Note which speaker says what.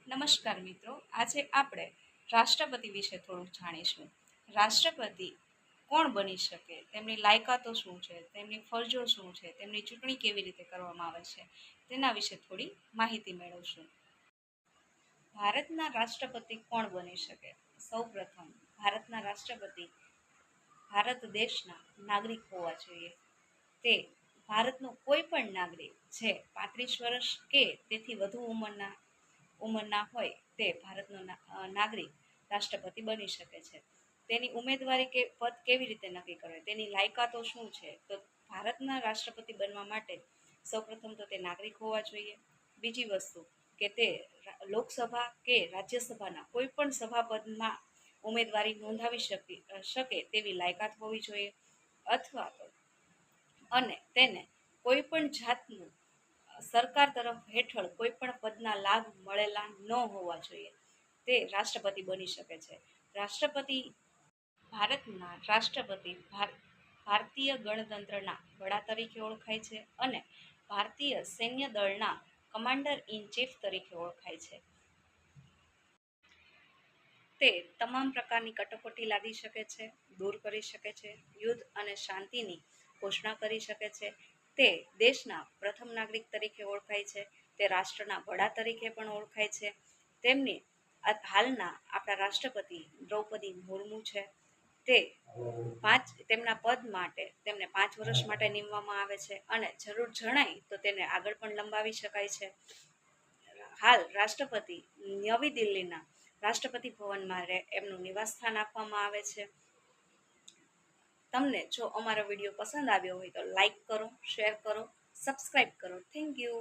Speaker 1: નમસ્કાર મિત્રો, આજે આપણે રાષ્ટ્રપતિ વિશે થોડુંક જાણીશું. રાષ્ટ્રપતિ કોણ બની શકે, તેમની લાયકાતો શું છે, તેમની ફરજો શું છે, તેમની ચૂંટણી કેવી રીતે કરવામાં આવે છે, તેના વિશે થોડી માહિતી મેળવશું. ભારતના રાષ્ટ્રપતિ કોણ બની શકે? સૌપ્રથમ ભારતના રાષ્ટ્રપતિ ભારત દેશના નાગરિક હોવા જોઈએ. તે ભારતનો કોઈ પણ નાગરિક જે 35 વર્ષ કે તેથી વધુ ઉંમરના હોય તે ભારતનો નાગરિક રાષ્ટ્રપતિ બની શકે છે. તેની ઉમેદવારી કે પદ કેવી રીતે નક્કી કરે, તેની લાયકાતો શું છે? તો ભારતના રાષ્ટ્રપતિ બનવા માટે સૌપ્રથમ તો તે નાગરિક હોવા જોઈએ. બીજી વસ્તુ કે તે લોકસભા કે રાજ્યસભાના કોઈ પણ સભાપદમાં ઉમેદવારી નોંધાવી શકે તેવી લાયકાત હોવી જોઈએ. અથવા તો અને તેને કોઈ પણ જાતનું સરકાર તરફ હેઠળ કોઈ પણ પદના લાભ મળેલા ન હોવા જોઈએ. તે રાષ્ટ્રપતિ બની શકે છે. રાષ્ટ્રપતિ ભારતના રાષ્ટ્રપતિ ભારતીય ગણતંત્રના વડા તરીકે ઓળખાય છે અને ભારતીય સૈન્ય દળના કમાન્ડર ઇન ચીફ તરીકે ઓળખાય છે. તે તમામ પ્રકારની કટોકટી લાદી શકે છે, દૂર કરી શકે છે, યુદ્ધ અને શાંતિની ઘોષણા કરી શકે છે. તે દેશના પ્રથમ નાગરિક તરીકે ઓળખાય છે. તે રાષ્ટ્રના વડા તરીકે પણ ઓળખાય છે. તેમની હાલના આપણા રાષ્ટ્રપતિ દ્રૌપદી મુર્મુ છે. તે તેમના પદ માટે તેમને 5 વર્ષ માટે નીમવામાં આવે છે અને જરૂર જણાય તો તેને આગળ પણ લંબાવી શકાય છે. હાલ રાષ્ટ્રપતિ નવી દિલ્હીના રાષ્ટ્રપતિ ભવનમાં એમનું નિવાસ સ્થાન આપવામાં આવે છે. તમને જો અમારો વિડીયો પસંદ આવ્યો હોય તો લાઈક કરો, શેર કરો, સબસ્ક્રાઈબ કરો. Thank you.